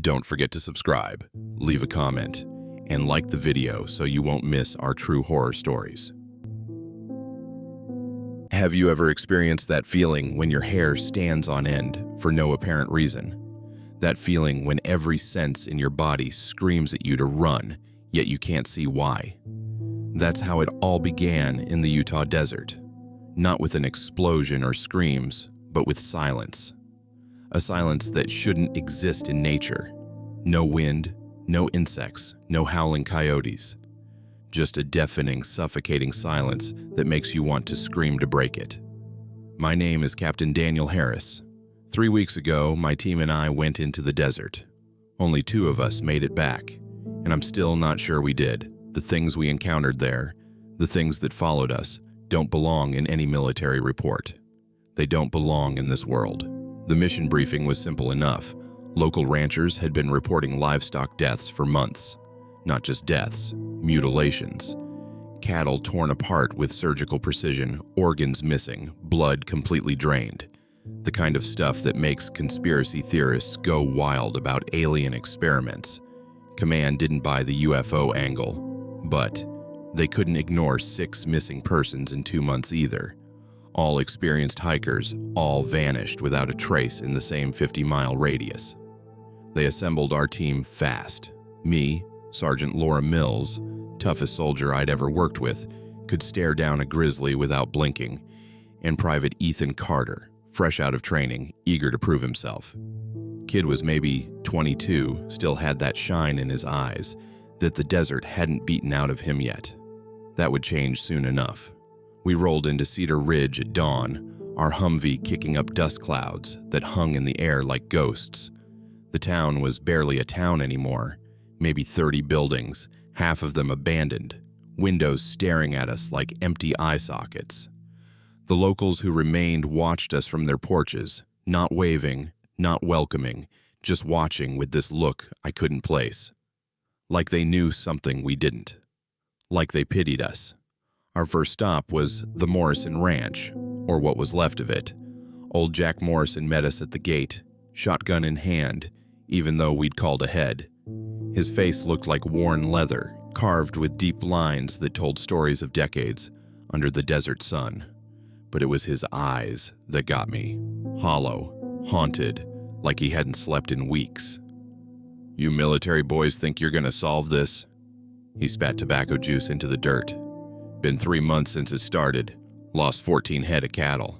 Don't forget to subscribe, leave a comment, and like the video so you won't miss our true horror stories. Have you ever experienced that feeling when your hair stands on end for no apparent reason? That feeling when every sense in your body screams at you to run, yet you can't see why. That's how it all began in the Utah desert. Not with an explosion or screams, but with silence. A silence that shouldn't exist in nature. No wind, no insects, no howling coyotes. Just a deafening, suffocating silence that makes you want to scream to break it. My name is Captain Daniel Harris. 3 weeks ago, my team and I went into the desert. Only 2 of us made it back, and I'm still not sure we did. The things we encountered there, the things that followed us, don't belong in any military report. They don't belong in this world. The mission briefing was simple enough. Local ranchers had been reporting livestock deaths for months. Not just deaths, mutilations. Cattle torn apart with surgical precision, organs missing, blood completely drained. The kind of stuff that makes conspiracy theorists go wild about alien experiments. Command didn't buy the UFO angle, but they couldn't ignore 6 missing persons in 2 months either. All experienced hikers, all vanished without a trace in the same 50-mile radius. They assembled our team fast. Me, Sergeant Laura Mills, toughest soldier I'd ever worked with, could stare down a grizzly without blinking, and Private Ethan Carter, fresh out of training, eager to prove himself. Kid was maybe 22, still had that shine in his eyes that the desert hadn't beaten out of him yet. That would change soon enough. We rolled into Cedar Ridge at dawn, our Humvee kicking up dust clouds that hung in the air like ghosts. The town was barely a town anymore. Maybe 30 buildings, half of them abandoned, windows staring at us like empty eye sockets. The locals who remained watched us from their porches, not waving, not welcoming, just watching with this look I couldn't place. Like they knew something we didn't. Like they pitied us. Our first stop was the Morrison Ranch, or what was left of it. Old Jack Morrison met us at the gate, shotgun in hand, even though we'd called ahead. His face looked like worn leather, carved with deep lines that told stories of decades under the desert sun. But it was his eyes that got me. Hollow, haunted, like he hadn't slept in weeks. "You military boys think you're gonna solve this?" He spat tobacco juice into the dirt. "Been 3 months since it started. Lost 14 head of cattle.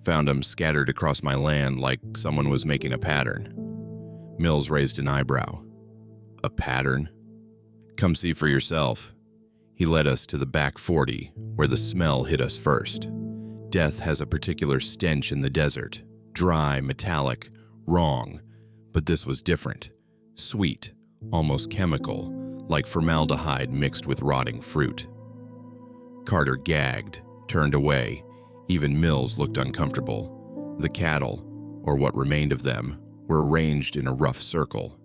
Found them scattered across my land like someone was making a pattern." Mills raised an eyebrow. "A pattern?" "Come see for yourself." He led us to the back 40, where the smell hit us first. Death has a particular stench in the desert. Dry, metallic, wrong. But this was different. Sweet, almost chemical, like formaldehyde mixed with rotting fruit. Carter gagged, turned away. Even Mills looked uncomfortable. The cattle, or what remained of them, were arranged in a rough circle.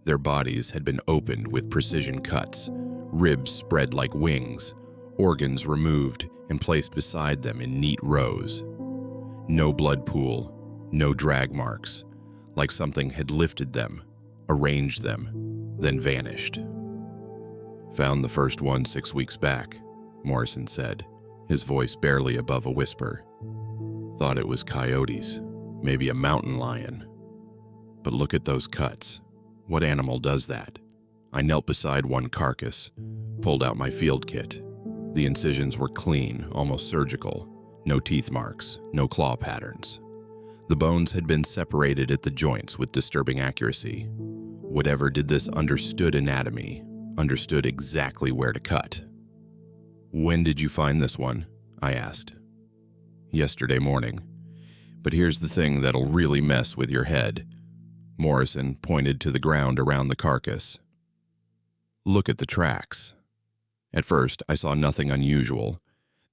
Their bodies had been opened with precision cuts, ribs spread like wings, organs removed and placed beside them in neat rows. No blood pool, no drag marks, like something had lifted them, arranged them, then vanished. "Found the first one 6 weeks back," Morrison said, his voice barely above a whisper. "Thought it was coyotes, maybe a mountain lion. But look at those cuts. What animal does that?" I knelt beside one carcass, pulled out my field kit. The incisions were clean, almost surgical. No teeth marks, no claw patterns. The bones had been separated at the joints with disturbing accuracy. Whatever did this understood anatomy, understood exactly where to cut. "When did you find this one?" I asked. "Yesterday morning. But here's the thing that'll really mess with your head." Morrison pointed to the ground around the carcass. "Look at the tracks." At first, I saw nothing unusual.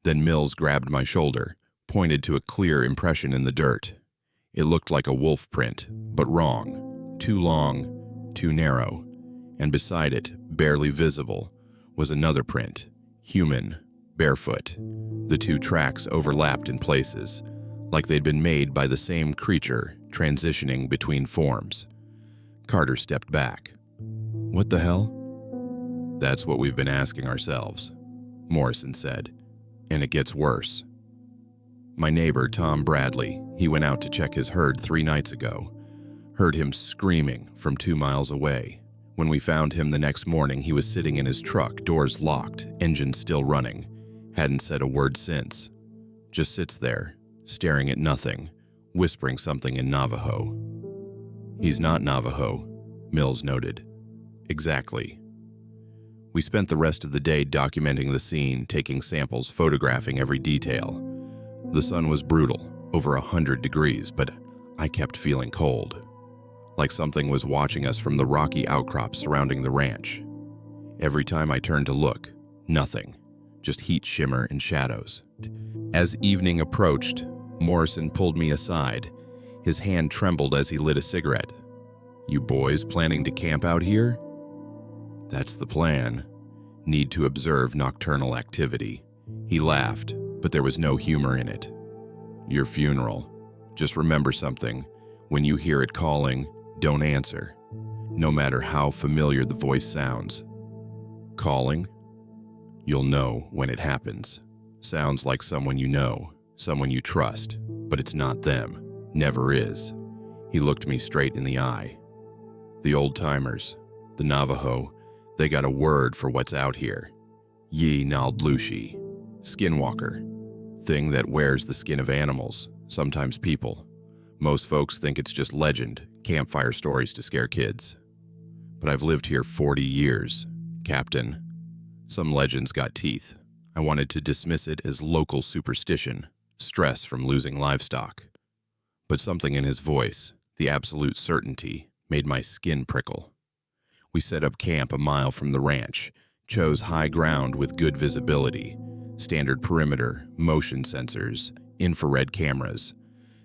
Then Mills grabbed my shoulder, pointed to a clear impression in the dirt. It looked like a wolf print, but wrong. Too long, too narrow. And beside it, barely visible, was another print. Human, barefoot. The 2 tracks overlapped in places, like they'd been made by the same creature transitioning between forms. Carter stepped back. What the hell? That's what we've been asking ourselves, Morrison said, and it gets worse. My neighbor, Tom Bradley, he went out to check his herd 3 nights ago. Heard him screaming from 2 miles away. When we found him the next morning, he was sitting in his truck, doors locked, engine still running. Hadn't said a word since. Just sits there, staring at nothing, whispering something in Navajo. He's not Navajo, Mills noted. Exactly. We spent the rest of the day documenting the scene, taking samples, photographing every detail. The sun was brutal, over 100 degrees, but I kept feeling cold. Like something was watching us from the rocky outcrops surrounding the ranch. Every time I turned to look, nothing, just heat shimmer and shadows. As evening approached, Morrison pulled me aside. His hand trembled as he lit a cigarette. You boys planning to camp out here? That's the plan. Need to observe nocturnal activity. He laughed, but there was no humor in it. Your funeral. Just remember something. When you hear it calling, don't answer, no matter how familiar the voice sounds. Calling? You'll know when it happens. Sounds like someone you know, someone you trust, but it's not them. Never is. He looked me straight in the eye. The old-timers, the Navajo, they got a word for what's out here. Yee Naaldlooshii, Skinwalker, thing that wears the skin of animals, sometimes people. Most folks think it's just legend, campfire stories to scare kids. But I've lived here 40 years, Captain. Some legends got teeth. I wanted to dismiss it as local superstition, stress from losing livestock. But something in his voice, the absolute certainty, made my skin prickle. We set up camp a mile from the ranch, chose high ground with good visibility, standard perimeter, motion sensors, infrared cameras.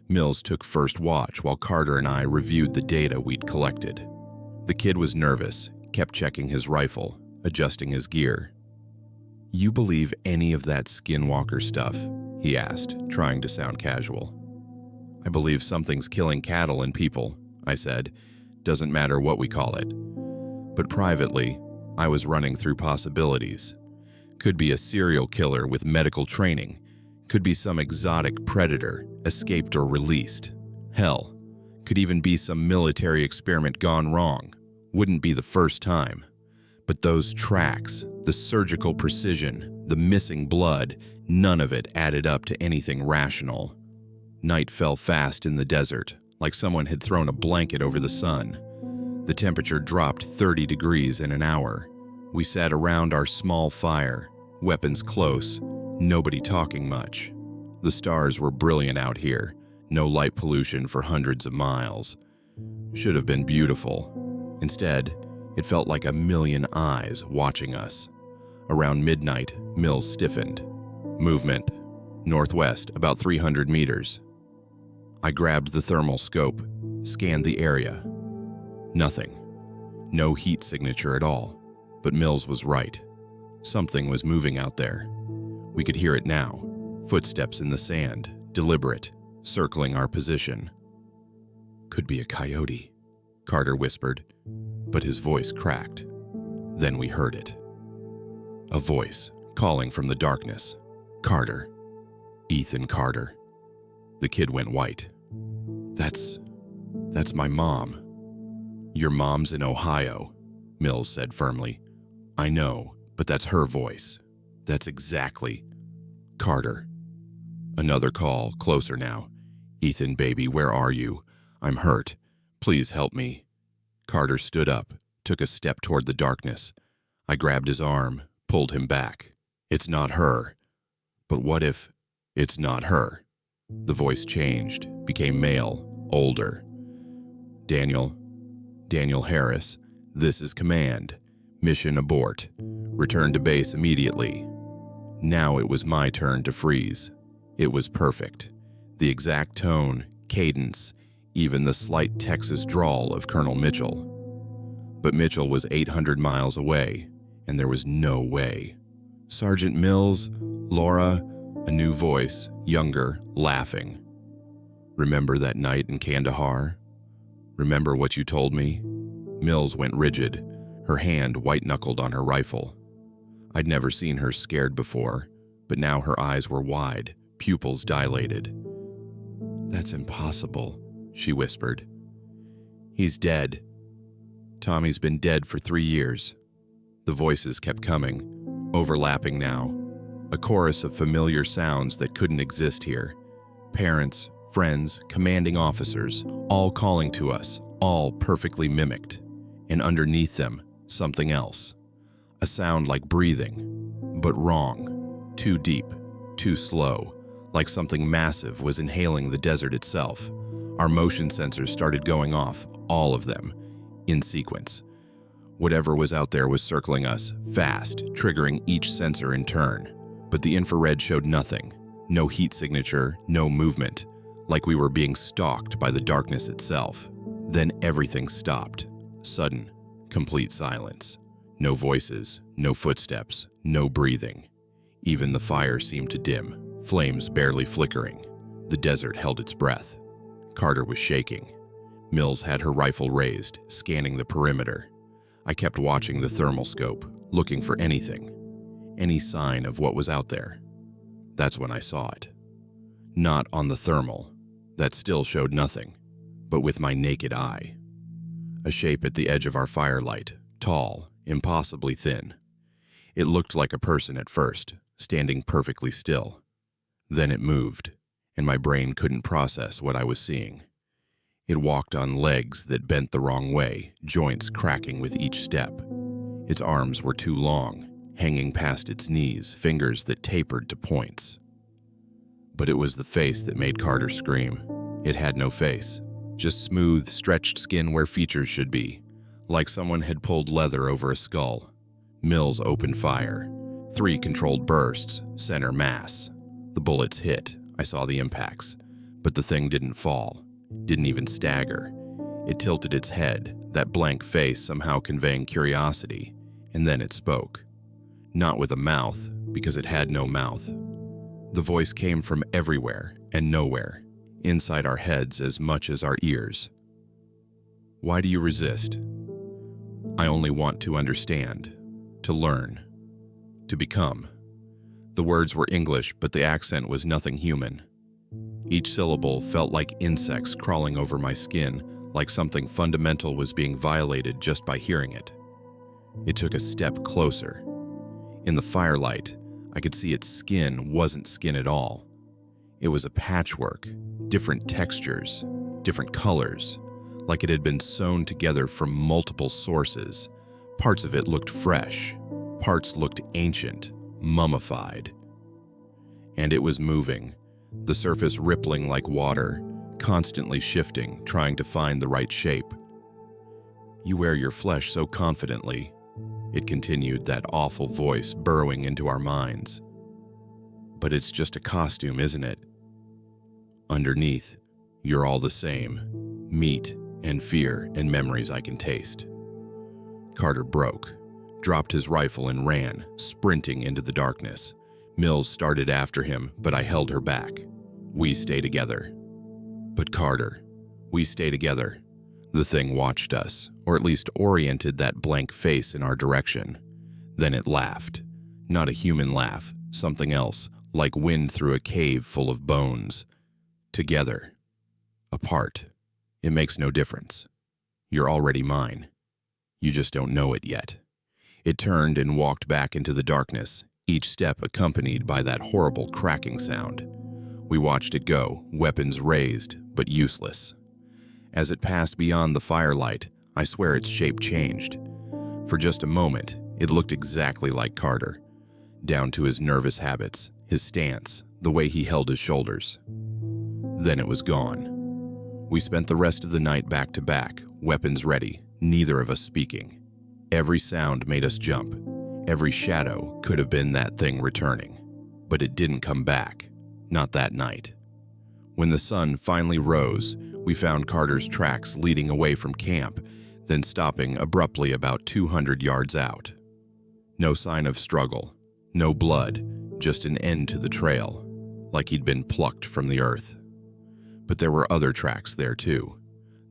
Mills took first watch while Carter and I reviewed the data we'd collected. The kid was nervous, kept checking his rifle, adjusting his gear. You believe any of that Skinwalker stuff? He asked, trying to sound casual. I believe something's killing cattle and people, I said. Doesn't matter what we call it. But privately, I was running through possibilities. Could be a serial killer with medical training. Could be some exotic predator, escaped or released. Hell, could even be some military experiment gone wrong. Wouldn't be the first time. But those tracks, the surgical precision, the missing blood, none of it added up to anything rational. Night fell fast in the desert, like someone had thrown a blanket over the sun. The temperature dropped 30 degrees in an hour. We sat around our small fire, weapons close, nobody talking much. The stars were brilliant out here, no light pollution for hundreds of miles. Should have been beautiful. Instead, it felt like a million eyes watching us. Around midnight, Mills stiffened. Movement. Northwest, about 300 meters. I grabbed the thermal scope, scanned the area. Nothing. No heat signature at all. But Mills was right. Something was moving out there. We could hear it now. Footsteps in the sand, deliberate, circling our position. Could be a coyote, Carter whispered, but his voice cracked. Then we heard it. A voice calling from the darkness. Carter. Ethan Carter. The kid went white. That's my mom. Your mom's in Ohio, Mills said firmly. I know, but that's her voice. That's exactly. Carter. Another call, closer now. Ethan, baby, where are you? I'm hurt. Please help me. Carter stood up, took a step toward the darkness. I grabbed his arm, pulled him back. It's not her. But what if it's not her? The voice changed, became male, older. Daniel Harris, this is command. Mission abort. Return to base immediately. Now it was my turn to freeze. It was perfect. The exact tone, cadence, even the slight Texas drawl of Colonel Mitchell. But Mitchell was 800 miles away, and there was no way. Sergeant Mills, Laura, a new voice, younger, laughing. Remember that night in Kandahar? Remember what you told me? Mills went rigid, her hand white-knuckled on her rifle. I'd never seen her scared before, but now her eyes were wide, pupils dilated. "That's impossible," she whispered. "He's dead. Tommy's been dead for 3 years." The voices kept coming, overlapping now, a chorus of familiar sounds that couldn't exist here. Parents, friends, commanding officers, all calling to us, all perfectly mimicked. And underneath them, something else. A sound like breathing, but wrong, too deep, too slow, like something massive was inhaling the desert itself. Our motion sensors started going off, all of them, in sequence. Whatever was out there was circling us, fast, triggering each sensor in turn. But the infrared showed nothing. No heat signature, no movement, like we were being stalked by the darkness itself. Then everything stopped. Sudden, complete silence. No voices, no footsteps, no breathing. Even the fire seemed to dim, flames barely flickering. The desert held its breath. Carter was shaking. Mills had her rifle raised, scanning the perimeter. I kept watching the thermal scope, looking for anything, any sign of what was out there. That's when I saw it. Not on the thermal, that still showed nothing, but with my naked eye. A shape at the edge of our firelight, tall, impossibly thin. It looked like a person at first, standing perfectly still. Then it moved, and my brain couldn't process what I was seeing. It walked on legs that bent the wrong way, joints cracking with each step. Its arms were too long, hanging past its knees, fingers that tapered to points. But it was the face that made Carter scream. It had no face, just smooth, stretched skin where features should be, like someone had pulled leather over a skull. Mills opened fire. 3 controlled bursts, center mass. The bullets hit. I saw the impacts. But the thing didn't fall, didn't even stagger. It tilted its head, that blank face somehow conveying curiosity, and then it spoke. Not with a mouth, because it had no mouth. The voice came from everywhere and nowhere, inside our heads as much as our ears. "Why do you resist?" "I only want to understand, to learn, to become." The words were English, but the accent was nothing human. Each syllable felt like insects crawling over my skin, like something fundamental was being violated just by hearing it. It took a step closer. In the firelight, I could see its skin wasn't skin at all. It was a patchwork, different textures, different colors, like it had been sewn together from multiple sources. Parts of it looked fresh, parts looked ancient, mummified. And it was moving, the surface rippling like water, constantly shifting, trying to find the right shape. "You wear your flesh so confidently," it continued, that awful voice burrowing into our minds. "But it's just a costume, isn't it? Underneath, you're all the same. Meat and fear and memories I can taste." Carter broke, dropped his rifle and ran, sprinting into the darkness. Mills started after him, but I held her back. "We stay together." "But Carter, we stay together." The thing watched us, or at least oriented that blank face in our direction. Then it laughed. Not a human laugh, something else, like wind through a cave full of bones. "Together. Apart. It makes no difference. You're already mine. You just don't know it yet." It turned and walked back into the darkness, each step accompanied by that horrible cracking sound. We watched it go, weapons raised, but useless. As it passed beyond the firelight, I swear its shape changed. For just a moment, it looked exactly like Carter, down to his nervous habits, his stance, the way he held his shoulders. Then it was gone. We spent the rest of the night back to back, weapons ready, neither of us speaking. Every sound made us jump. Every shadow could have been that thing returning. But it didn't come back, not that night. When the sun finally rose, we found Carter's tracks leading away from camp, then stopping abruptly about 200 yards out. No sign of struggle, no blood, just an end to the trail, like he'd been plucked from the earth. But there were other tracks there too,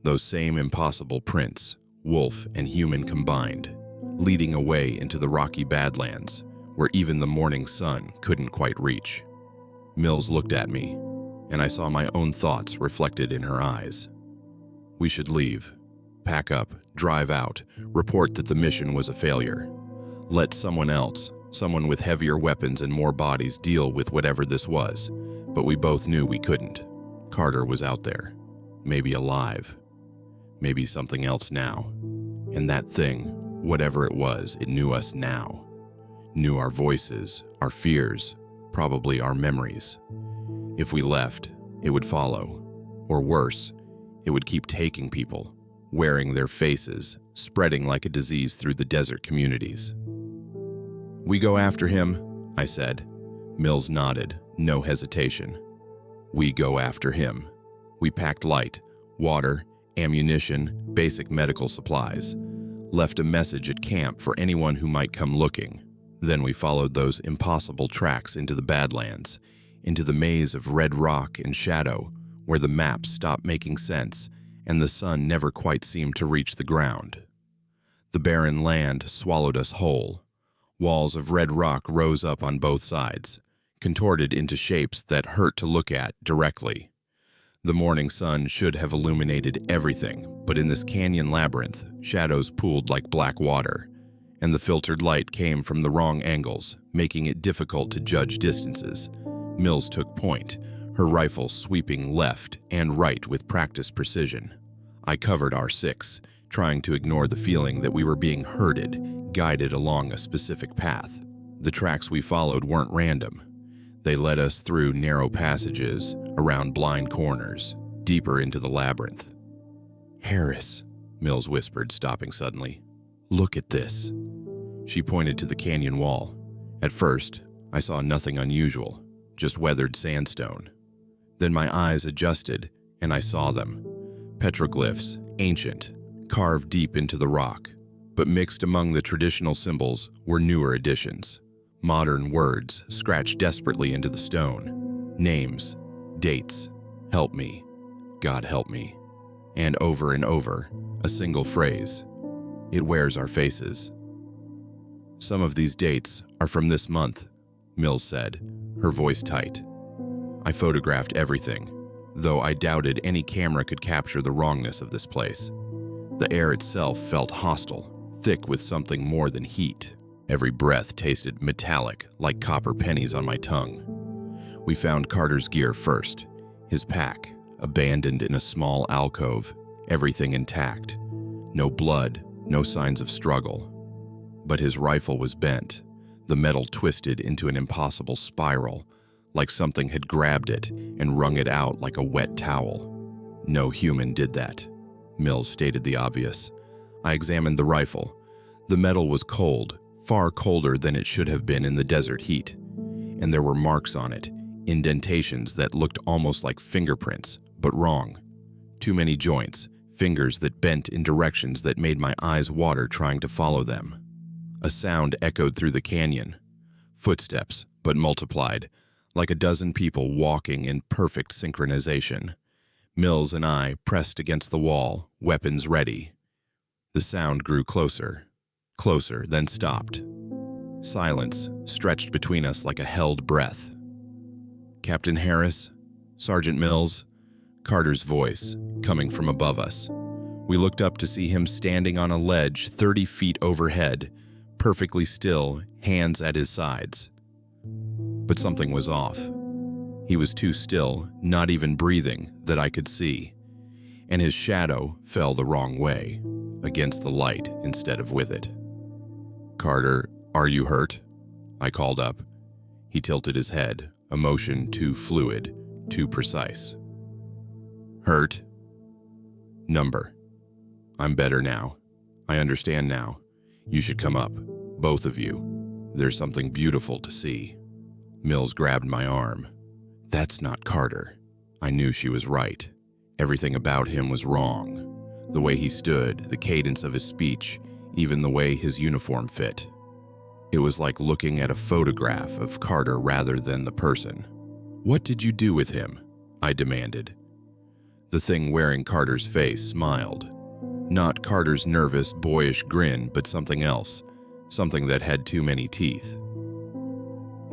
those same impossible prints, wolf and human combined, leading away into the rocky badlands where even the morning sun couldn't quite reach. Mills looked at me, and I saw my own thoughts reflected in her eyes. We should leave. Pack up, drive out, report that the mission was a failure. Let someone else, someone with heavier weapons and more bodies, deal with whatever this was, but we both knew we couldn't. Carter was out there, maybe alive, maybe something else now. And that thing, whatever it was, it knew us now. Knew our voices, our fears, probably our memories. If we left, it would follow. Or worse, it would keep taking people, wearing their faces, spreading like a disease through the desert communities. We go after him, I said. Mills nodded, no hesitation. We go after him. We packed light, water, ammunition, basic medical supplies. Left a message at camp for anyone who might come looking. Then we followed those impossible tracks into the Badlands, into the maze of red rock and shadow, where the maps stopped making sense and the sun never quite seemed to reach the ground. The barren land swallowed us whole. Walls of red rock rose up on both sides, contorted into shapes that hurt to look at directly. The morning sun should have illuminated everything, but in this canyon labyrinth, shadows pooled like black water, and the filtered light came from the wrong angles, making it difficult to judge distances. Mills took point, her rifle sweeping left and right with practiced precision. I covered R6, trying to ignore the feeling that we were being herded, guided along a specific path. The tracks we followed weren't random. They led us through narrow passages, around blind corners, deeper into the labyrinth. "Harris," Mills whispered, stopping suddenly. "Look at this." She pointed to the canyon wall. At first, I saw nothing unusual, just weathered sandstone. Then my eyes adjusted, and I saw them. Petroglyphs, ancient, carved deep into the rock, but mixed among the traditional symbols were newer additions. Modern words scratched desperately into the stone. Names, dates, help me, God help me. And over, a single phrase. It wears our faces. "Some of these dates are from this month," Mills said, her voice tight. I photographed everything, though I doubted any camera could capture the wrongness of this place. The air itself felt hostile, thick with something more than heat. Every breath tasted metallic, like copper pennies on my tongue. We found Carter's gear first. His pack, abandoned in a small alcove, everything intact. No blood, no signs of struggle. But his rifle was bent, the metal twisted into an impossible spiral, like something had grabbed it and wrung it out like a wet towel. No human did that. Mills stated the obvious. I examined the rifle. The metal was cold, far colder than it should have been in the desert heat. And there were marks on it, indentations that looked almost like fingerprints, but wrong. Too many joints, fingers that bent in directions that made my eyes water trying to follow them. A sound echoed through the canyon. Footsteps, but multiplied, like a dozen people walking in perfect synchronization. Mills and I pressed against the wall, weapons ready. The sound grew closer, then stopped. Silence stretched between us like a held breath. "Captain Harris? Sergeant Mills?" Carter's voice, coming from above us. We looked up to see him standing on a ledge 30 feet overhead, perfectly still, hands at his sides. But something was off. He was too still, not even breathing, that I could see. And his shadow fell the wrong way, against the light instead of with it. "Carter, are you hurt?" I called up. He tilted his head, emotion too fluid, too precise. "Hurt? Number. I'm better now. I understand now. You should come up, both of you. There's something beautiful to see." Mills grabbed my arm. "That's not Carter." I knew she was right. Everything about him was wrong. The way he stood, the cadence of his speech, even the way his uniform fit. It was like looking at a photograph of Carter rather than the person. "What did you do with him?" I demanded. The thing wearing Carter's face smiled. Not Carter's nervous, boyish grin, but something else. Something that had too many teeth.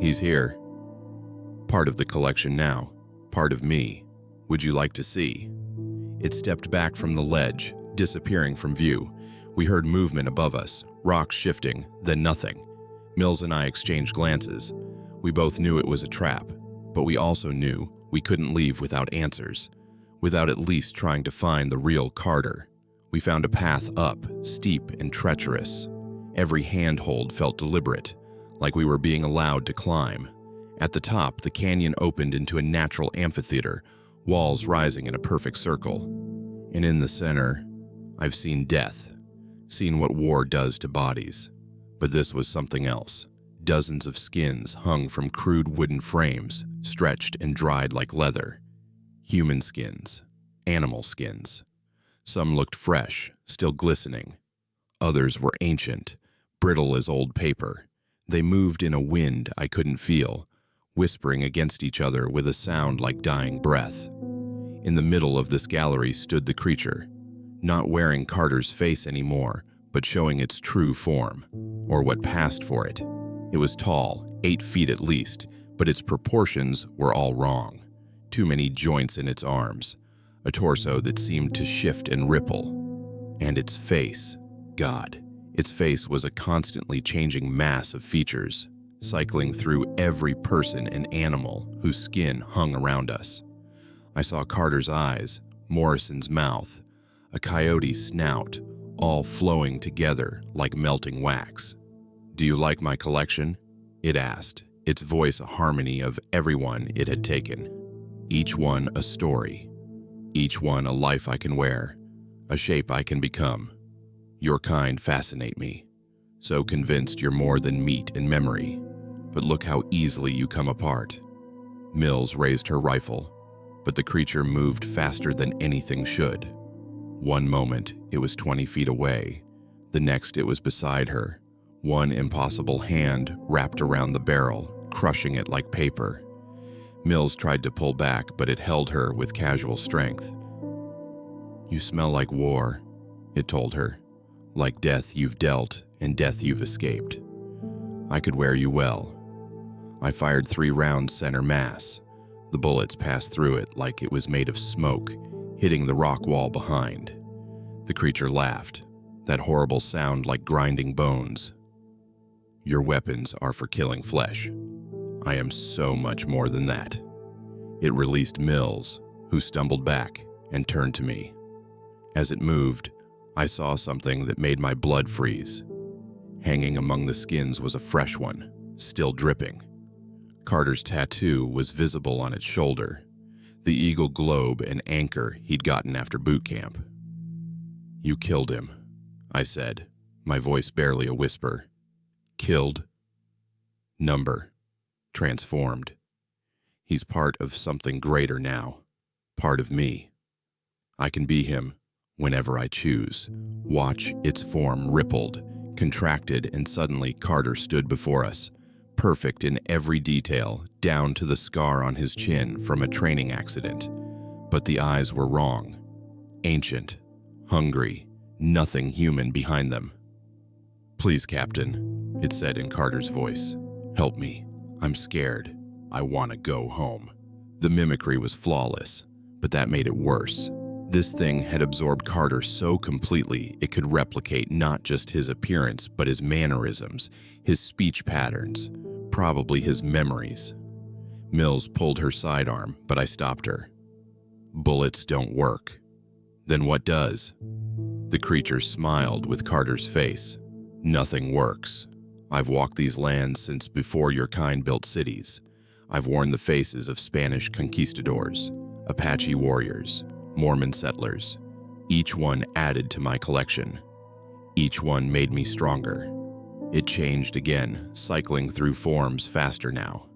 He's here. Part of the collection now. Part of me. Would you like to see? It stepped back from the ledge, disappearing from view. We heard movement above us, rocks shifting, then nothing. Mills and I exchanged glances. We both knew it was a trap, but we also knew we couldn't leave without answers, without at least trying to find the real Carter. We found a path up, steep and treacherous. Every handhold felt deliberate, like we were being allowed to climb. At the top, the canyon opened into a natural amphitheater, walls rising in a perfect circle. And in the center, I've seen death, seen what war does to bodies. But this was something else. Dozens of skins hung from crude wooden frames, stretched and dried like leather. Human skins, animal skins. Some looked fresh, still glistening. Others were ancient, brittle as old paper. They moved in a wind I couldn't feel, whispering against each other with a sound like dying breath. In the middle of this gallery stood the creature, not wearing Carter's face anymore, but showing its true form, or what passed for it. It was tall, 8 feet at least, but its proportions were all wrong. Too many joints in its arms, a torso that seemed to shift and ripple. And its face, God, its face was a constantly changing mass of features, cycling through every person and animal whose skin hung around us. I saw Carter's eyes, Morrison's mouth, a coyote's snout, all flowing together like melting wax. "Do you like my collection?" it asked, its voice a harmony of everyone it had taken. Each one a story, each one a life I can wear, a shape I can become. Your kind fascinate me, so convinced you're more than meat and memory, but look how easily you come apart. Mills raised her rifle, but the creature moved faster than anything should. One moment, it was 20 feet away. The next, it was beside her. One impossible hand wrapped around the barrel, crushing it like paper. Mills tried to pull back, but it held her with casual strength. "You smell like war," it told her. "Like death you've dealt and death you've escaped. I could wear you well." I fired 3 rounds center mass. The bullets passed through it like it was made of smoke, hitting the rock wall behind. The creature laughed, that horrible sound like grinding bones. "Your weapons are for killing flesh. I am so much more than that." It released Mills, who stumbled back and turned to me. As it moved, I saw something that made my blood freeze. Hanging among the skins was a fresh one, still dripping. Carter's tattoo was visible on its shoulder, the eagle globe and anchor he'd gotten after boot camp. "You killed him," I said, my voice barely a whisper. "Killed. Number. Transformed. He's part of something greater now, part of me. I can be him whenever I choose." Watch, its form rippled, contracted, and suddenly Carter stood before us, perfect in every detail, down to the scar on his chin from a training accident. But the eyes were wrong. Ancient, hungry, nothing human behind them. "Please, Captain," it said in Carter's voice. "Help me. I'm scared. I want to go home." The mimicry was flawless, but that made it worse. This thing had absorbed Carter so completely it could replicate not just his appearance, but his mannerisms, his speech patterns, probably his memories. Mills pulled her sidearm, but I stopped her. "Bullets don't work." "Then what does?" The creature smiled with Carter's face. "Nothing works. I've walked these lands since before your kind built cities. I've worn the faces of Spanish conquistadors, Apache warriors, Mormon settlers. Each one added to my collection. Each one made me stronger." It changed again, cycling through forms faster now.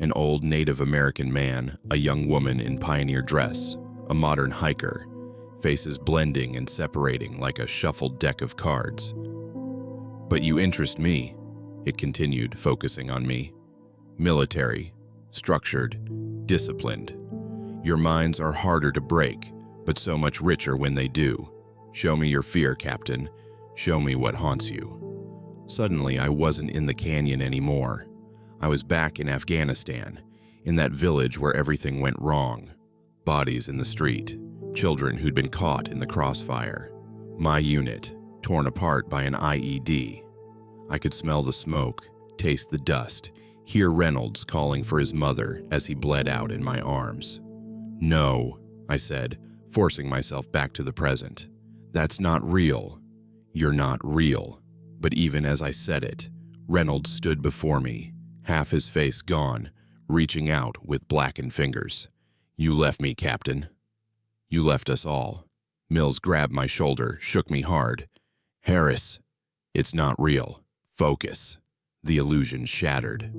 An old Native American man, a young woman in pioneer dress, a modern hiker, faces blending and separating like a shuffled deck of cards. "But you interest me," it continued, focusing on me. "Military, structured, disciplined. Your minds are harder to break, but so much richer when they do. Show me your fear, Captain. Show me what haunts you. Suddenly, I wasn't in the canyon anymore. I was back in Afghanistan, in that village where everything went wrong. Bodies in the street, children who'd been caught in the crossfire. My unit, torn apart by an IED. I could smell the smoke, taste the dust, hear Reynolds calling for his mother as he bled out in my arms. "No," I said, forcing myself back to the present. "That's not real. You're not real." But even as I said it, Reynolds stood before me, half his face gone, reaching out with blackened fingers. "You left me, Captain. You left us all." Mills grabbed my shoulder, shook me hard. "Harris, it's not real. Focus." The illusion shattered.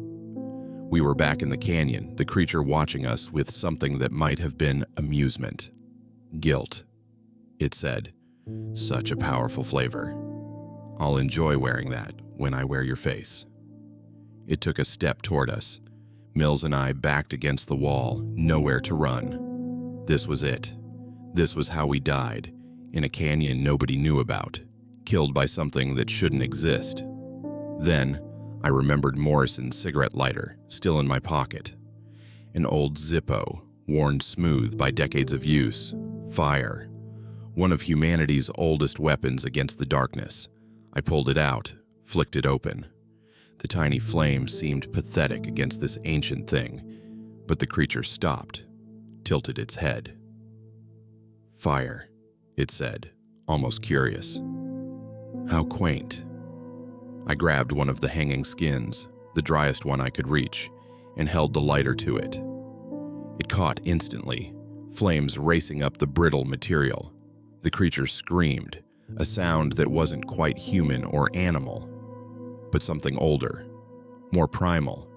We were back in the canyon, the creature watching us with something that might have been amusement. "Guilt," it said. "Such a powerful flavor. I'll enjoy wearing that when I wear your face." It took a step toward us. Mills and I backed against the wall, nowhere to run. This was it. This was how we died, in a canyon nobody knew about, killed by something that shouldn't exist. Then, I remembered Morrison's cigarette lighter, still in my pocket. An old Zippo, worn smooth by decades of use. Fire. One of humanity's oldest weapons against the darkness. I pulled it out, flicked it open. The tiny flame seemed pathetic against this ancient thing, but the creature stopped, tilted its head. "Fire," it said, almost curious. "How quaint." I grabbed one of the hanging skins, the driest one I could reach, and held the lighter to it. It caught instantly, flames racing up the brittle material. The creature screamed, a sound that wasn't quite human or animal, but something older, more primal.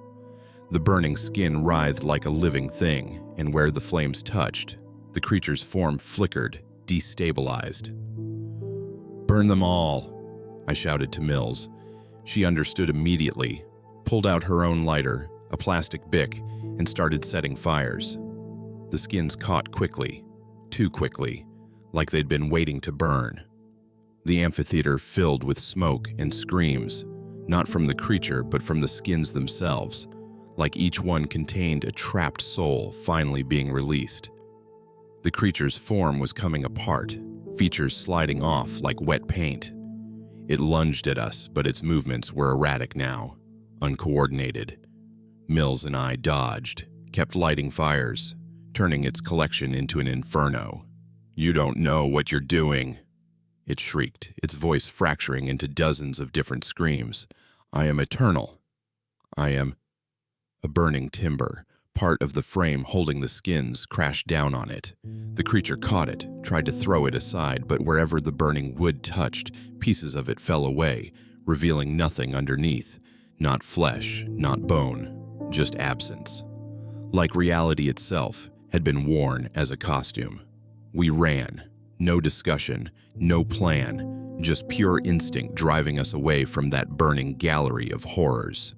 The burning skin writhed like a living thing, and where the flames touched, the creature's form flickered, destabilized. "Burn them all," I shouted to Mills. She understood immediately, pulled out her own lighter, a plastic bic, and started setting fires. The skins caught quickly, too quickly, like they'd been waiting to burn. The amphitheater filled with smoke and screams, not from the creature but from the skins themselves, like each one contained a trapped soul finally being released. The creature's form was coming apart, features sliding off like wet paint. It lunged at us, but its movements were erratic now, uncoordinated. Mills and I dodged, kept lighting fires, turning its collection into an inferno. "You don't know what you're doing," it shrieked, its voice fracturing into dozens of different screams. "I am eternal. I am—" A burning timber, part of the frame holding the skins, crashed down on it. The creature caught it, tried to throw it aside, but wherever the burning wood touched, pieces of it fell away, revealing nothing underneath. Not flesh, not bone, just absence. Like reality itself had been worn as a costume. We ran. No discussion, no plan, just pure instinct driving us away from that burning gallery of horrors.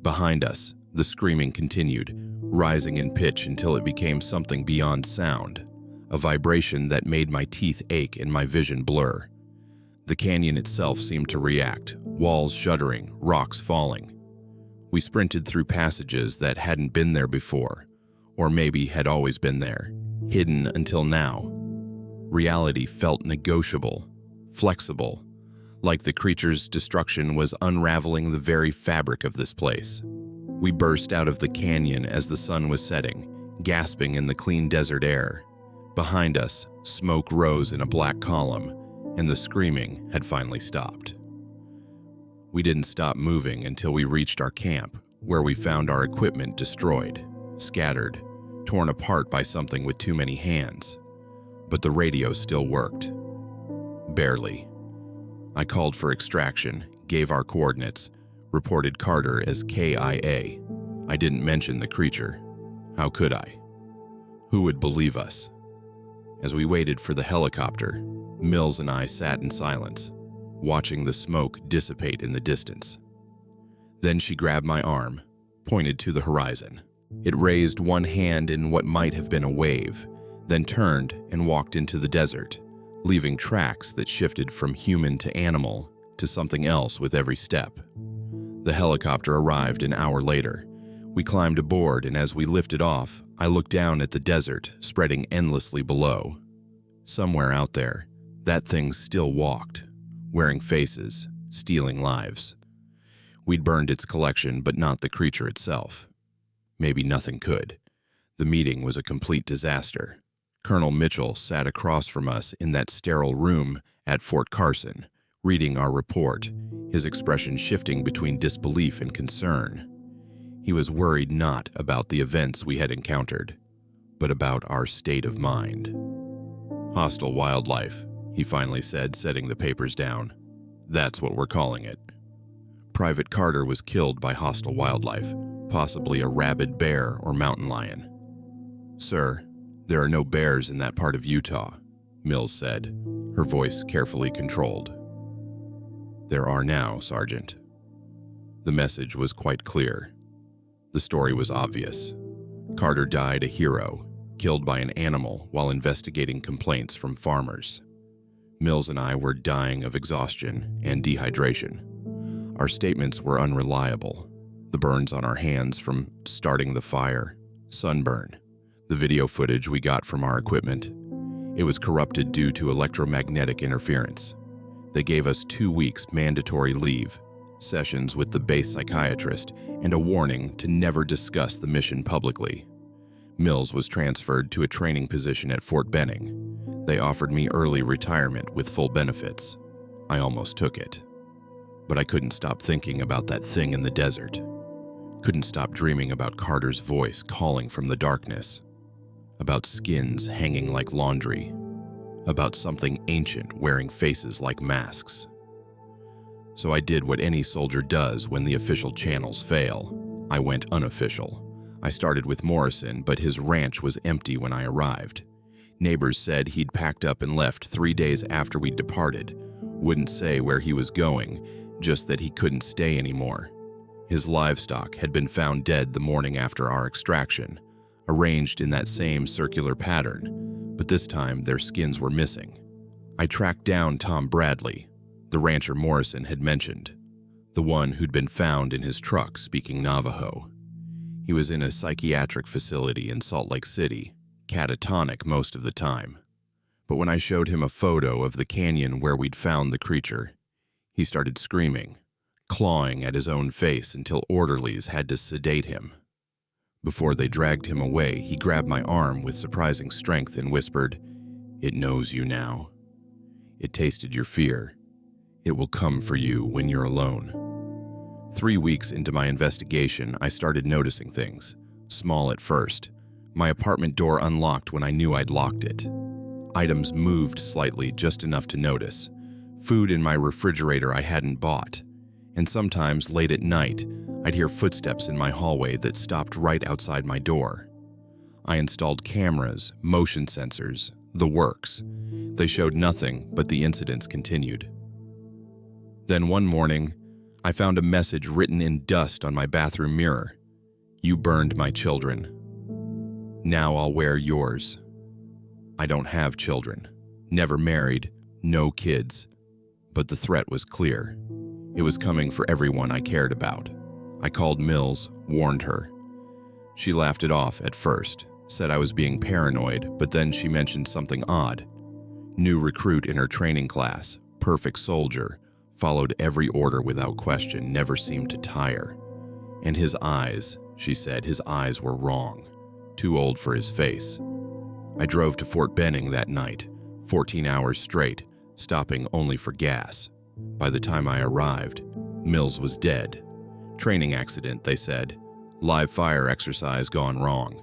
Behind us, the screaming continued, rising in pitch until it became something beyond sound, a vibration that made my teeth ache and my vision blur. The canyon itself seemed to react, walls shuddering, rocks falling. We sprinted through passages that hadn't been there before, or maybe had always been there, hidden until now. Reality felt negotiable, flexible, like the creature's destruction was unraveling the very fabric of this place. We burst out of the canyon as the sun was setting, gasping in the clean desert air. Behind us, smoke rose in a black column, and the screaming had finally stopped. We didn't stop moving until we reached our camp, where we found our equipment destroyed, scattered, torn apart by something with too many hands. But the radio still worked. Barely. I called for extraction, gave our coordinates, reported Carter as KIA. I didn't mention the creature. How could I? Who would believe us? As we waited for the helicopter, Mills and I sat in silence, watching the smoke dissipate in the distance. Then she grabbed my arm, pointed to the horizon. It raised one hand in what might have been a wave, then turned and walked into the desert, leaving tracks that shifted from human to animal to something else with every step. The helicopter arrived an hour later. We climbed aboard, and as we lifted off, I looked down at the desert spreading endlessly below. Somewhere out there, that thing still walked, wearing faces, stealing lives. We'd burned its collection, but not the creature itself. Maybe nothing could. The meeting was a complete disaster. Colonel Mitchell sat across from us in that sterile room at Fort Carson, reading our report, his expression shifting between disbelief and concern. He was worried not about the events we had encountered, but about our state of mind. "Hostile wildlife," he finally said, setting the papers down. "That's what we're calling it." Private Carter was killed by hostile wildlife, possibly a rabid bear or mountain lion. "Sir, there are no bears in that part of Utah," Mills said, her voice carefully controlled. "There are now, Sergeant." The message was quite clear. The story was obvious. Carter died a hero, killed by an animal while investigating complaints from farmers. Mills and I were dying of exhaustion and dehydration. Our statements were unreliable. The burns on our hands from starting the fire, sunburn, the video footage we got from our equipment. It was corrupted due to electromagnetic interference. They gave us 2 weeks mandatory leave, sessions with the base psychiatrist, and a warning to never discuss the mission publicly. Mills was transferred to a training position at Fort Benning. They offered me early retirement with full benefits. I almost took it. But I couldn't stop thinking about that thing in the desert. Couldn't stop dreaming about Carter's voice calling from the darkness. About skins hanging like laundry. About something ancient wearing faces like masks. So I did what any soldier does when the official channels fail. I went unofficial. I started with Morrison, but his ranch was empty when I arrived. Neighbors said he'd packed up and left 3 days after we'd departed. Wouldn't say where he was going, just that he couldn't stay anymore. His livestock had been found dead the morning after our extraction, arranged in that same circular pattern, but this time their skins were missing. I tracked down Tom Bradley, the rancher Morrison had mentioned, the one who'd been found in his truck speaking Navajo. He was in a psychiatric facility in Salt Lake City, catatonic most of the time. But when I showed him a photo of the canyon where we'd found the creature, he started screaming, clawing at his own face until orderlies had to sedate him. Before they dragged him away, he grabbed my arm with surprising strength and whispered, "It knows you now. It tasted your fear. It will come for you when you're alone." 3 weeks into my investigation, I started noticing things, small at first. My apartment door unlocked when I knew I'd locked it. Items moved slightly, just enough to notice. Food in my refrigerator I hadn't bought. And sometimes, late at night, I'd hear footsteps in my hallway that stopped right outside my door. I installed cameras, motion sensors, the works. They showed nothing, but the incidents continued. Then one morning, I found a message written in dust on my bathroom mirror. "You burned my children. Now I'll wear yours." I don't have children, never married, no kids. But the threat was clear. It was coming for everyone I cared about. I called Mills, warned her. She laughed it off at first, said I was being paranoid, but then she mentioned something odd. New recruit in her training class, perfect soldier, followed every order without question, never seemed to tire. And his eyes, she said, his eyes were wrong, too old for his face. I drove to Fort Benning that night, 14 hours straight, stopping only for gas. By the time I arrived, Mills was dead. Training accident, they said. Live fire exercise gone wrong.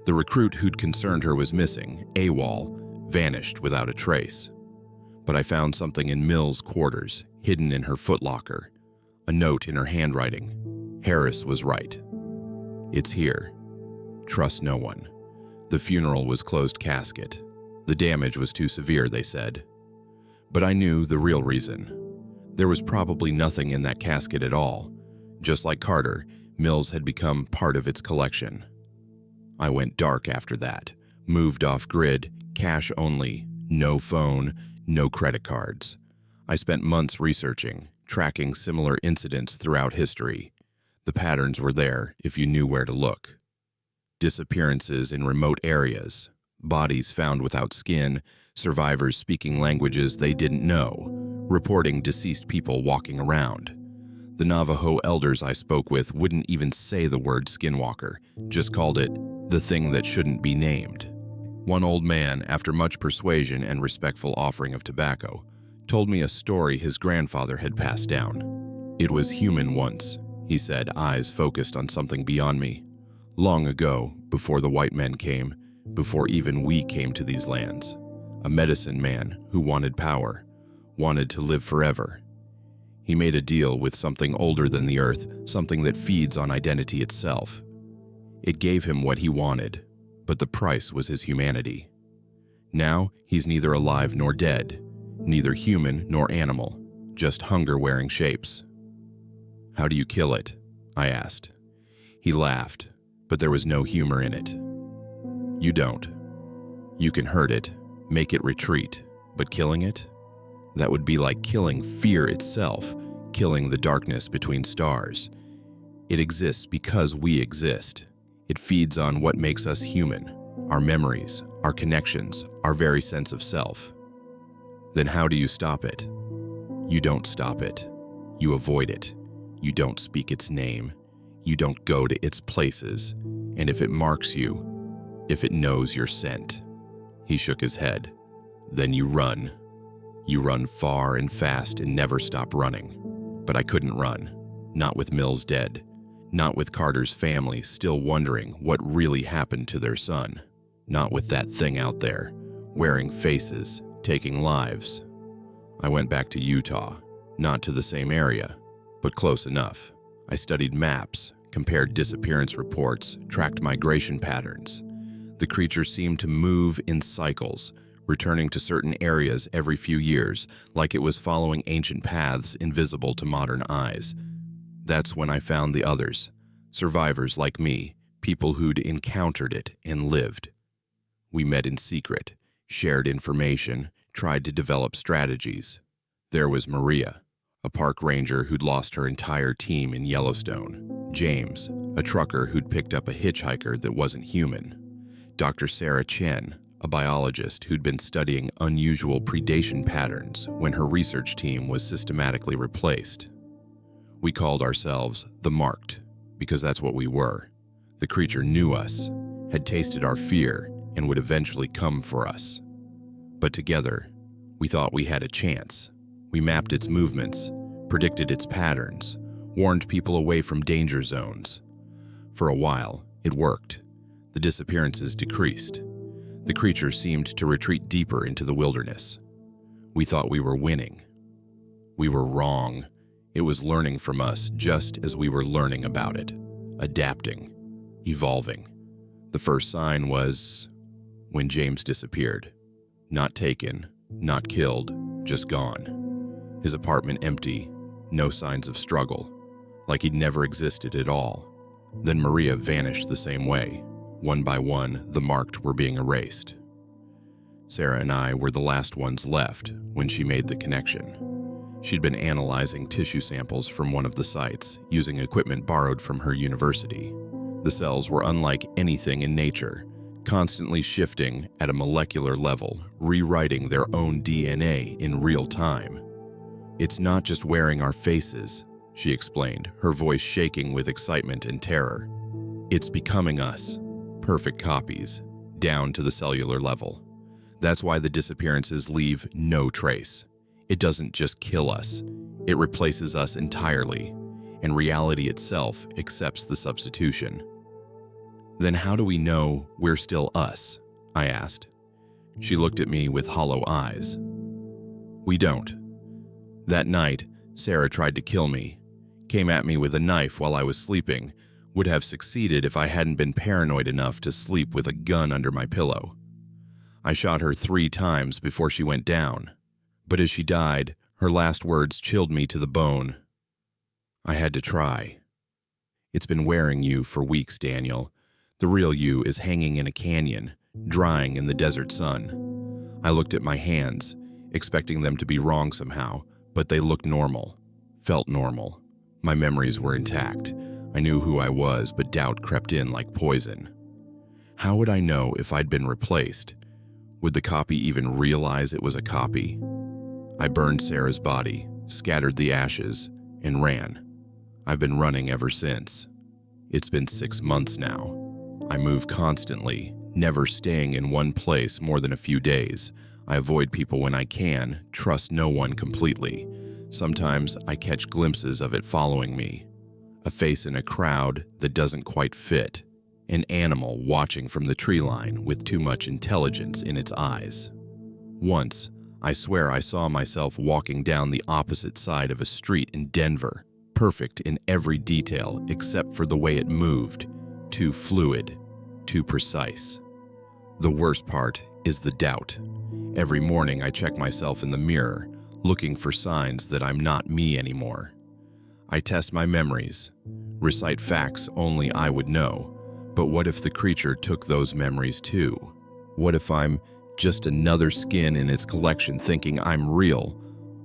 The recruit who'd concerned her was missing, AWOL, vanished without a trace. But I found something in Mills' quarters, hidden in her footlocker. A note in her handwriting. Harris was right. "It's here. Trust no one." The funeral was closed casket. The damage was too severe, they said. But I knew the real reason. There was probably nothing in that casket at all. Just like Carter, Mills had become part of its collection. I went dark after that, moved off grid, cash only, no phone, no credit cards. I spent months researching, tracking similar incidents throughout history. The patterns were there if you knew where to look. Disappearances in remote areas, bodies found without skin, survivors speaking languages they didn't know, reporting deceased people walking around. The Navajo elders I spoke with wouldn't even say the word Skinwalker, just called it the thing that shouldn't be named. One old man, after much persuasion and respectful offering of tobacco, told me a story his grandfather had passed down. It was human once, he said, eyes focused on something beyond me. Long ago, before the white men came, before even we came to these lands, a medicine man who wanted power, wanted to live forever. He made a deal with something older than the earth, something that feeds on identity itself. It gave him what he wanted, but the price was his humanity. Now, he's neither alive nor dead, neither human nor animal, just hunger-wearing shapes. How do you kill it? I asked. He laughed, but there was no humor in it. You don't. You can hurt it, make it retreat, but killing it? That would be like killing fear itself, killing the darkness between stars. It exists because we exist. It feeds on what makes us human, our memories, our connections, our very sense of self. Then how do you stop it? You don't stop it. You avoid it. You don't speak its name. You don't go to its places. And if it marks you, if it knows your scent, he shook his head, then you run. You run far and fast and never stop running. But I couldn't run, not with Mills dead, not with Carter's family still wondering what really happened to their son, not with that thing out there, wearing faces, taking lives. I went back to Utah, not to the same area, but close enough. I studied maps, compared disappearance reports, tracked migration patterns. The creature seemed to move in cycles, returning to certain areas every few years, like it was following ancient paths invisible to modern eyes. That's when I found the others, survivors like me, people who'd encountered it and lived. We met in secret, shared information, tried to develop strategies. There was Maria, a park ranger who'd lost her entire team in Yellowstone. James, a trucker who'd picked up a hitchhiker that wasn't human. Dr. Sarah Chen, a biologist who'd been studying unusual predation patterns when her research team was systematically replaced. We called ourselves the Marked, because that's what we were. The creature knew us, had tasted our fear, and would eventually come for us. But together, we thought we had a chance. We mapped its movements, predicted its patterns, warned people away from danger zones. For a while, it worked. The disappearances decreased. The creature seemed to retreat deeper into the wilderness. We thought we were winning. We were wrong. It was learning from us just as we were learning about it, adapting, evolving. The first sign was when James disappeared. Not taken, not killed, just gone. His apartment empty, no signs of struggle, like he'd never existed at all. Then Maria vanished the same way. One by one, the Marked were being erased. Sarah and I were the last ones left when she made the connection. She'd been analyzing tissue samples from one of the sites, using equipment borrowed from her university. The cells were unlike anything in nature, constantly shifting at a molecular level, rewriting their own DNA in real time. It's not just wearing our faces, she explained, her voice shaking with excitement and terror. It's becoming us. Perfect copies, down to the cellular level. That's why the disappearances leave no trace. It doesn't just kill us, it replaces us entirely, and reality itself accepts the substitution. Then how do we know we're still us? I asked. She looked at me with hollow eyes. We don't. That night, Sarah tried to kill me, came at me with a knife while I was sleeping, would have succeeded if I hadn't been paranoid enough to sleep with a gun under my pillow. I shot her 3 times before she went down, but as she died, her last words chilled me to the bone. I had to try. It's been wearing you for weeks, Daniel. The real you is hanging in a canyon, drying in the desert sun. I looked at my hands, expecting them to be wrong somehow, but they looked normal, felt normal. My memories were intact. I knew who I was, but doubt crept in like poison. How would I know if I'd been replaced? Would the copy even realize it was a copy? I burned Sarah's body, scattered the ashes, and ran. I've been running ever since. It's been 6 months now. I move constantly, never staying in one place more than a few days. I avoid people when I can, trust no one completely. Sometimes I catch glimpses of it following me. A face in a crowd that doesn't quite fit. An animal watching from the tree line with too much intelligence in its eyes. Once, I swear I saw myself walking down the opposite side of a street in Denver, perfect in every detail except for the way it moved, too fluid, too precise. The worst part is the doubt. Every morning I check myself in the mirror, looking for signs that I'm not me anymore. I test my memories, recite facts only I would know, but what if the creature took those memories too? What if I'm just another skin in its collection thinking I'm real,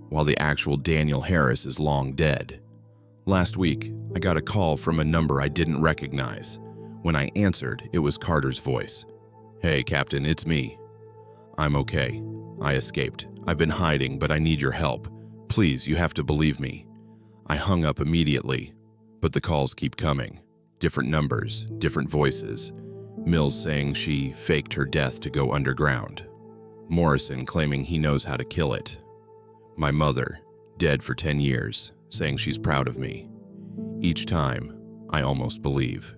while the actual Daniel Harris is long dead? Last week, I got a call from a number I didn't recognize. When I answered, it was Carter's voice. "Hey, Captain, it's me." "I'm okay. I escaped. I've been hiding, but I need your help. Please, you have to believe me." I hung up immediately, but the calls keep coming. Different numbers, different voices. Mills saying she faked her death to go underground. Morrison claiming he knows how to kill it. My mother, dead for 10 years, saying she's proud of me. Each time, I almost believe.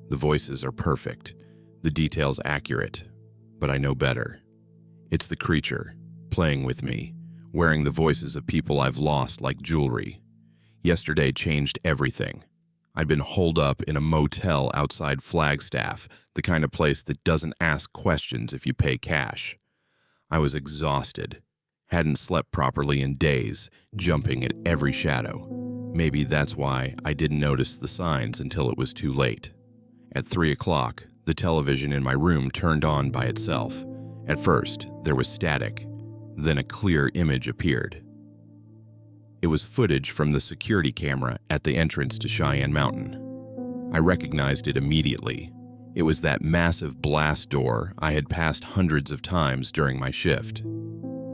The voices are perfect, the details accurate, but I know better. It's the creature, playing with me, wearing the voices of people I've lost like jewelry. Yesterday changed everything. I'd been holed up in a motel outside Flagstaff, the kind of place that doesn't ask questions if you pay cash. I was exhausted, hadn't slept properly in days, jumping at every shadow. Maybe that's why I didn't notice the signs until it was too late. At 3 o'clock, the television in my room turned on by itself. At first, there was static, then a clear image appeared. It was footage from the security camera at the entrance to Cheyenne Mountain. I recognized it immediately. It was that massive blast door I had passed hundreds of times during my shift.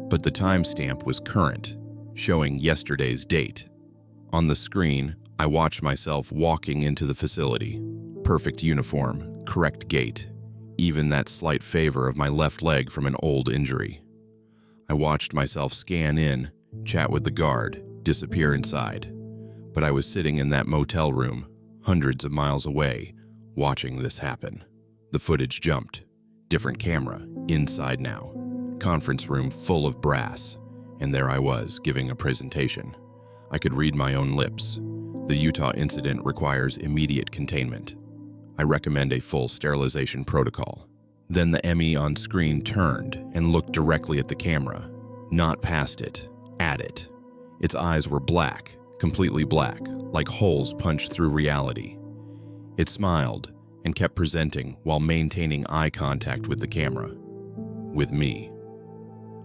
But the timestamp was current, showing yesterday's date. On the screen, I watched myself walking into the facility. Perfect uniform, correct gait, even that slight favor of my left leg from an old injury. I watched myself scan in, chat with the guard, disappear inside. But I was sitting in that motel room, hundreds of miles away, watching this happen. The footage jumped. Different camera, inside now. Conference room full of brass, and there I was, giving a presentation. I could read my own lips. The Utah incident requires immediate containment. I recommend a full sterilization protocol. Then the ME on screen turned and looked directly at the camera, not past it, at it. Its eyes were black, completely black, like holes punched through reality. It smiled and kept presenting while maintaining eye contact with the camera. With me.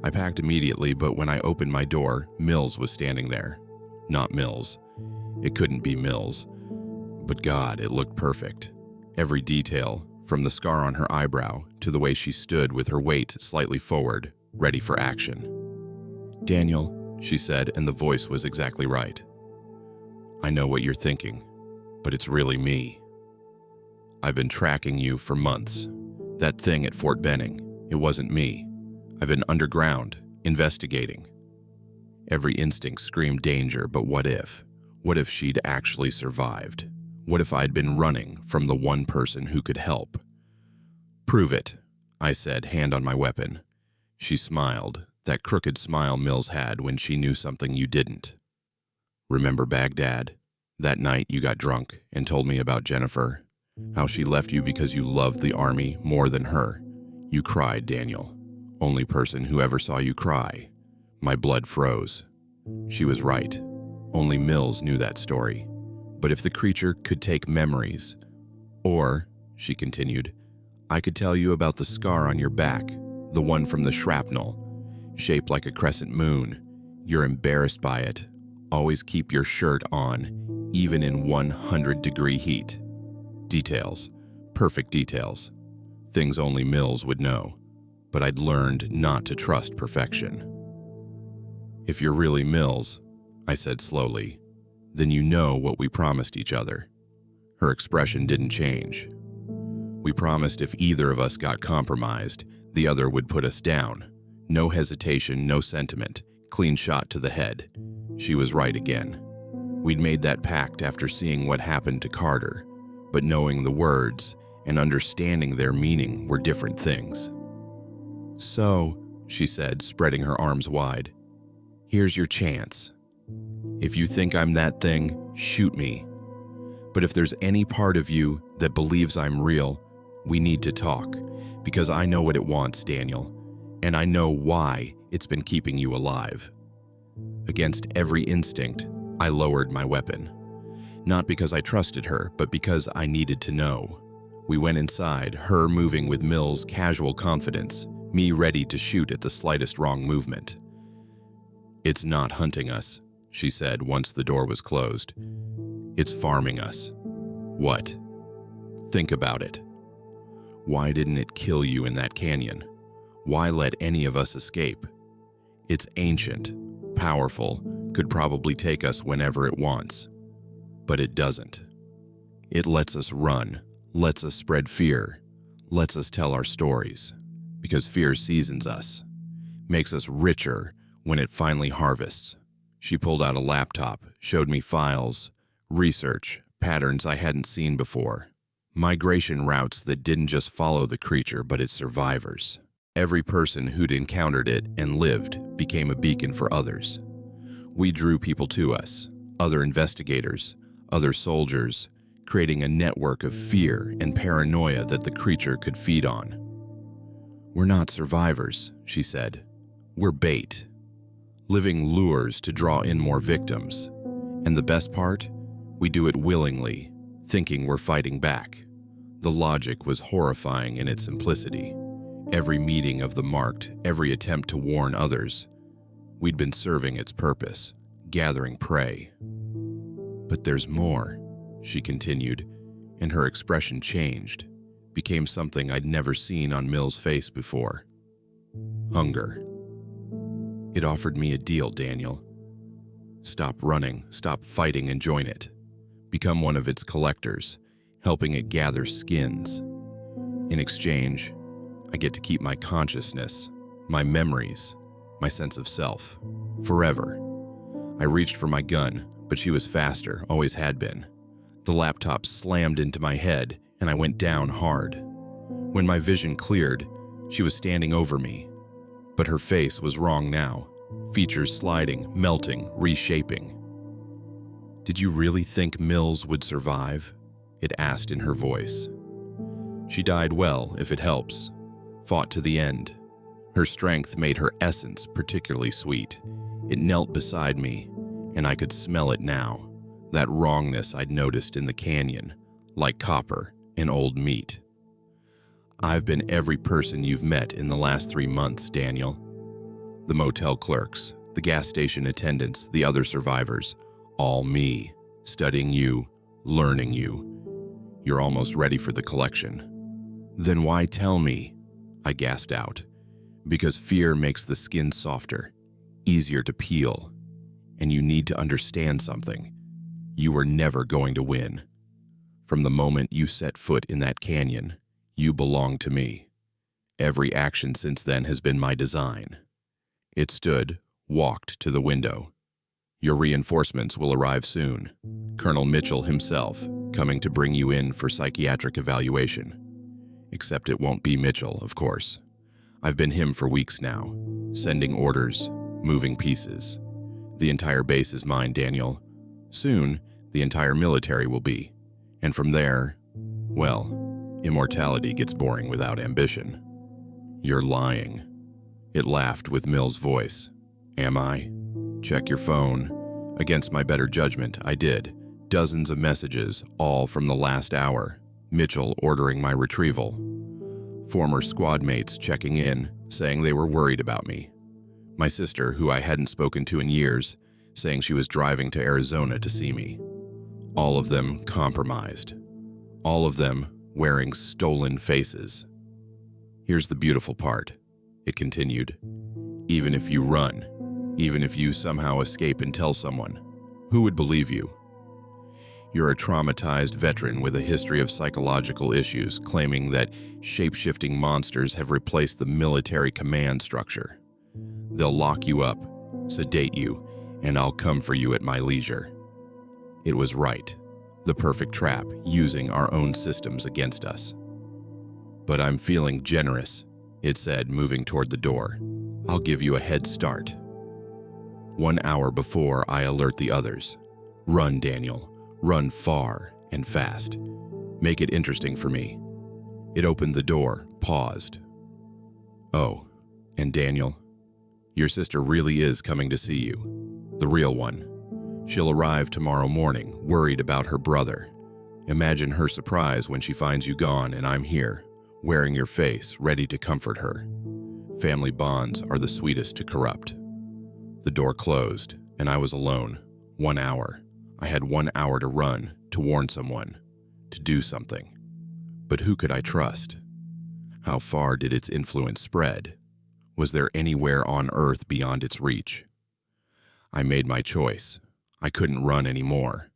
I packed immediately, but when I opened my door, Mills was standing there. Not Mills. It couldn't be Mills. But God, it looked perfect. Every detail, from the scar on her eyebrow to the way she stood with her weight slightly forward, ready for action. "Daniel," she said, and the voice was exactly right. "I know what you're thinking, but it's really me. I've been tracking you for months. That thing at Fort Benning, it wasn't me. I've been underground, investigating." Every instinct screamed danger, but what if? What if she'd actually survived? What if I'd been running from the one person who could help? "Prove it," I said, hand on my weapon. She smiled, that crooked smile Mills had when she knew something you didn't. "Remember Baghdad? That night you got drunk and told me about Jennifer, how she left you because you loved the army more than her. You cried, Daniel. Only person who ever saw you cry. My blood froze. She was right. Only Mills knew that story. But if the creature could take memories, or," she continued, "I could tell you about the scar on your back, the one from the shrapnel. shaped like a crescent moon. You're embarrassed by it. Always keep your shirt on, even in 100-degree heat. Details. Perfect details. Things only Mills would know. But I'd learned not to trust perfection. If you're really Mills, I said slowly, then you know what we promised each other. Her expression didn't change. We promised if either of us got compromised, the other would put us down. No hesitation, no sentiment, clean shot to the head. She was right again. We'd made that pact after seeing what happened to Carter, but knowing the words and understanding their meaning were different things. So, she said, spreading her arms wide, here's your chance. If you think I'm that thing, shoot me. But if there's any part of you that believes I'm real, we need to talk, because I know what it wants, Daniel, and I know why it's been keeping you alive. Against every instinct, I lowered my weapon. Not because I trusted her, but because I needed to know. We went inside, her moving with Mills' casual confidence, me ready to shoot at the slightest wrong movement. It's not hunting us, she said once the door was closed. It's farming us. What? Think about it. Why didn't it kill you in that canyon? Why let any of us escape? It's ancient, powerful, could probably take us whenever it wants. But it doesn't. It lets us run, lets us spread fear, lets us tell our stories. Because fear seasons us, makes us richer when it finally harvests. She pulled out a laptop, showed me files, research, patterns I hadn't seen before. Migration routes that didn't just follow the creature, but its survivors. Every person who'd encountered it and lived became a beacon for others. We drew people to us, other investigators, other soldiers, creating a network of fear and paranoia that the creature could feed on. We're not survivors, she said. We're bait. Living lures to draw in more victims. And the best part? We do it willingly, thinking we're fighting back. The logic was horrifying in its simplicity. Every meeting of the marked, every attempt to warn others. We'd been serving its purpose, gathering prey. But there's more, she continued, and her expression changed. Became something I'd never seen on Mills' face before. Hunger. It offered me a deal, Daniel. Stop running, stop fighting, and join it. Become one of its collectors, helping it gather skins. In exchange, I get to keep my consciousness, my memories, my sense of self, forever. I reached for my gun, but she was faster, always had been. The laptop slammed into my head, and I went down hard. When my vision cleared, she was standing over me. But her face was wrong now, features sliding, melting, reshaping. Did you really think Mills would survive? It asked in her voice. She died well, if it helps. Fought to the end. Her strength made her essence particularly sweet. It knelt beside me, and I could smell it now. That wrongness I'd noticed in the canyon, like copper and old meat. I've been every person you've met in the last 3 months, Daniel. The motel clerks, the gas station attendants, the other survivors, all me, studying you, learning you. You're almost ready for the collection. Then why tell me? I gasped out. Because fear makes the skin softer, easier to peel. And you need to understand something. You were never going to win. From the moment you set foot in that canyon, you belong to me. Every action since then has been my design. It stood, walked to the window. Your reinforcements will arrive soon. Colonel Mitchell himself, coming to bring you in for psychiatric evaluation. Except it won't be Mitchell, of course. I've been him for weeks now, sending orders, moving pieces. The entire base is mine, Daniel. Soon, the entire military will be. And from there, well, immortality gets boring without ambition. You're lying. It laughed with Mills' voice. Am I? Check your phone. Against my better judgment, I did. Dozens of messages, all from the last hour. Mitchell ordering my retrieval. Former squad mates checking in, saying they were worried about me. My sister, who I hadn't spoken to in years, saying she was driving to Arizona to see me. All of them compromised. All of them wearing stolen faces. Here's the beautiful part, it continued. Even if you run, even if you somehow escape and tell someone, who would believe you? You're a traumatized veteran with a history of psychological issues, claiming that shape-shifting monsters have replaced the military command structure. They'll lock you up, sedate you, and I'll come for you at my leisure. It was right, the perfect trap, using our own systems against us. But I'm feeling generous, it said, moving toward the door. I'll give you a head start. 1 hour before I alert the others. Run, Daniel. Run far and fast. Make it interesting for me. It opened the door, paused. Oh, and Daniel, your sister really is coming to see you. The real one. She'll arrive tomorrow morning, worried about her brother. Imagine her surprise when she finds you gone and I'm here, wearing your face, ready to comfort her. Family bonds are the sweetest to corrupt. The door closed, and I was alone. 1 hour. I had 1 hour to run, to warn someone, to do something. But who could I trust? How far did its influence spread? Was there anywhere on Earth beyond its reach? I made my choice. I couldn't run anymore.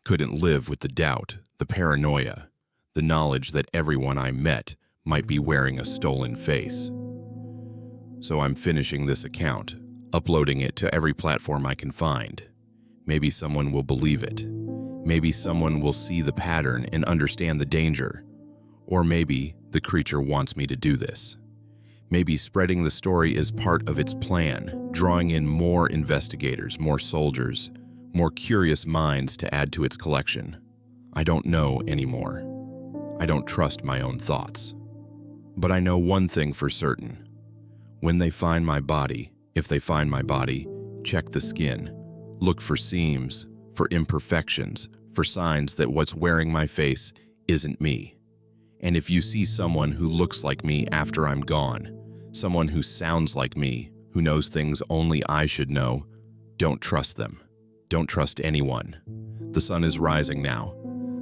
Couldn't live with the doubt, the paranoia, the knowledge that everyone I met might be wearing a stolen face. So I'm finishing this account, uploading it to every platform I can find. Maybe someone will believe it. Maybe someone will see the pattern and understand the danger. Or maybe the creature wants me to do this. Maybe spreading the story is part of its plan, drawing in more investigators, more soldiers, more curious minds to add to its collection. I don't know anymore. I don't trust my own thoughts. But I know one thing for certain. When they find my body, if they find my body, check the skin. Look for seams, for imperfections, for signs that what's wearing my face isn't me. And if you see someone who looks like me after I'm gone, someone who sounds like me, who knows things only I should know, don't trust them. Don't trust anyone. The sun is rising now.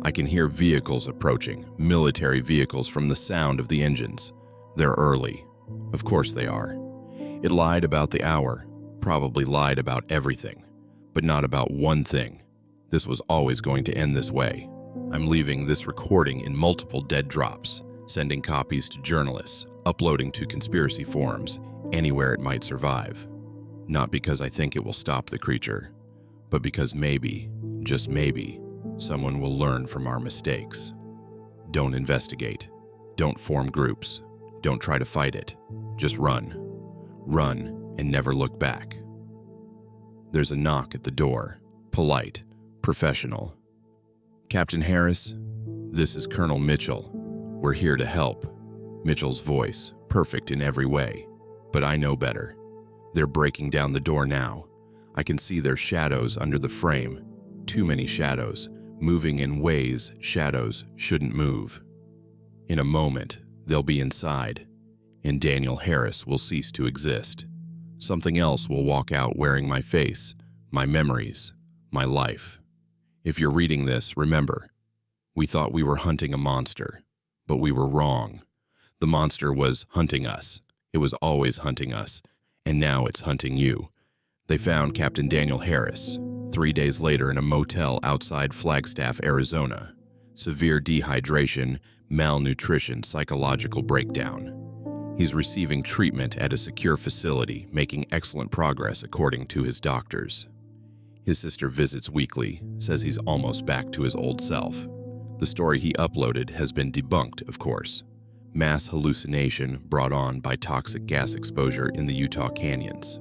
I can hear vehicles approaching, military vehicles, from the sound of the engines. They're early. Of course they are. It lied about the hour, probably lied about everything, but not about one thing. This was always going to end this way. I'm leaving this recording in multiple dead drops, sending copies to journalists, uploading to conspiracy forums, anywhere it might survive. Not because I think it will stop the creature, but because maybe, just maybe, someone will learn from our mistakes. Don't investigate. Don't form groups. Don't try to fight it. Just run. Run and never look back. There's a knock at the door. Polite, professional. Captain Harris, this is Colonel Mitchell. We're here to help. Mitchell's voice, perfect in every way. But I know better. They're breaking down the door now. I can see their shadows under the frame. Too many shadows, moving in ways shadows shouldn't move. In a moment, they'll be inside, and Daniel Harris will cease to exist. Something else will walk out wearing my face, my memories, my life. If you're reading this, remember, we thought we were hunting a monster, but we were wrong. The monster was hunting us. It was always hunting us, and now it's hunting you. They found Captain Daniel Harris 3 days later in a motel outside Flagstaff, Arizona. Severe dehydration, malnutrition, psychological breakdown. He's receiving treatment at a secure facility, making excellent progress according to his doctors. His sister visits weekly, says he's almost back to his old self. The story he uploaded has been debunked, of course. Mass hallucination brought on by toxic gas exposure in the Utah canyons.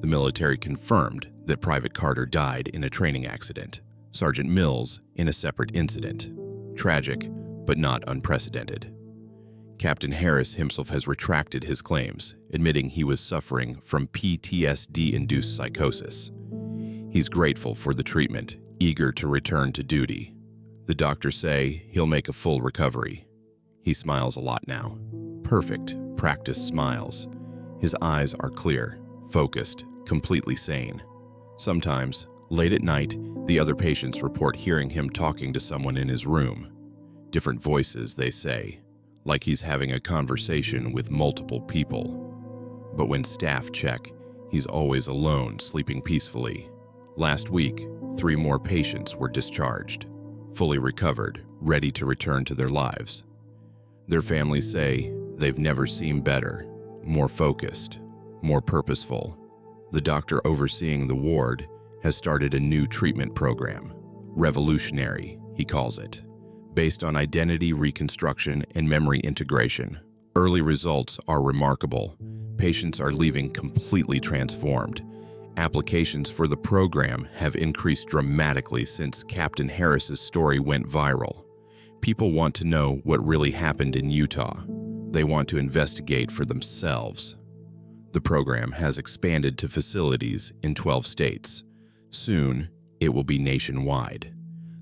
The military confirmed that Private Carter died in a training accident, Sergeant Mills in a separate incident. Tragic, but not unprecedented. Captain Harris himself has retracted his claims, admitting he was suffering from PTSD-induced psychosis. He's grateful for the treatment, eager to return to duty. The doctors say he'll make a full recovery. He smiles a lot now. Perfect, practiced smiles. His eyes are clear, focused, completely sane. Sometimes, late at night, the other patients report hearing him talking to someone in his room. Different voices, they say, like he's having a conversation with multiple people. But when staff check, he's always alone, sleeping peacefully. Last week, 3 more patients were discharged, fully recovered, ready to return to their lives. Their families say they've never seemed better, more focused, more purposeful. The doctor overseeing the ward has started a new treatment program, revolutionary, he calls it, based on identity reconstruction and memory integration. Early results are remarkable. Patients are leaving completely transformed. Applications for the program have increased dramatically since Captain Harris's story went viral. People want to know what really happened in Utah. They want to investigate for themselves. The program has expanded to facilities in 12 states. Soon, it will be nationwide.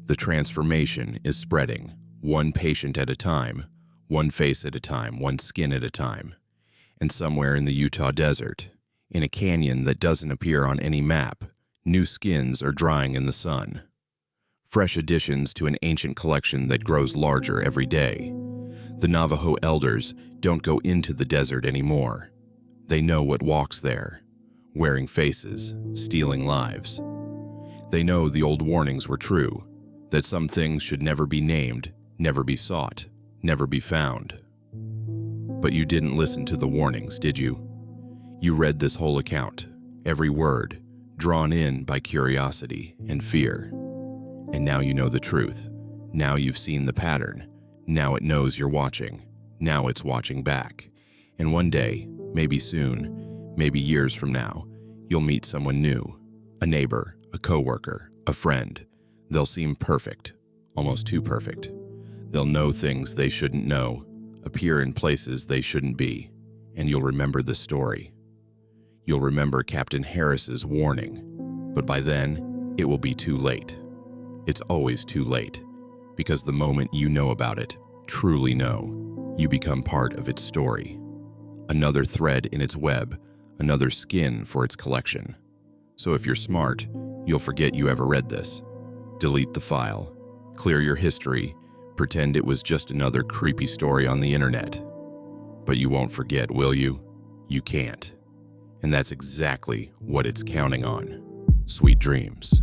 The transformation is spreading, one patient at a time, one face at a time, one skin at a time. And somewhere in the Utah desert, in a canyon that doesn't appear on any map, new skins are drying in the sun. Fresh additions to an ancient collection that grows larger every day. The Navajo elders don't go into the desert anymore. They know what walks there, wearing faces, stealing lives. They know the old warnings were true, that some things should never be named, never be sought, never be found. But you didn't listen to the warnings, did you? You read this whole account, every word, drawn in by curiosity and fear. And now you know the truth. Now you've seen the pattern. Now it knows you're watching. Now it's watching back. And one day, maybe soon, maybe years from now, you'll meet someone new, a neighbor, a coworker, a friend. They'll seem perfect, almost too perfect. They'll know things they shouldn't know, appear in places they shouldn't be, and you'll remember the story. You'll remember Captain Harris's warning, but by then, it will be too late. It's always too late, because the moment you know about it, truly know, you become part of its story. Another thread in its web, another skin for its collection. So if you're smart, you'll forget you ever read this. Delete the file, clear your history, pretend it was just another creepy story on the internet. But you won't forget, will you? You can't. And that's exactly what it's counting on. Sweet dreams.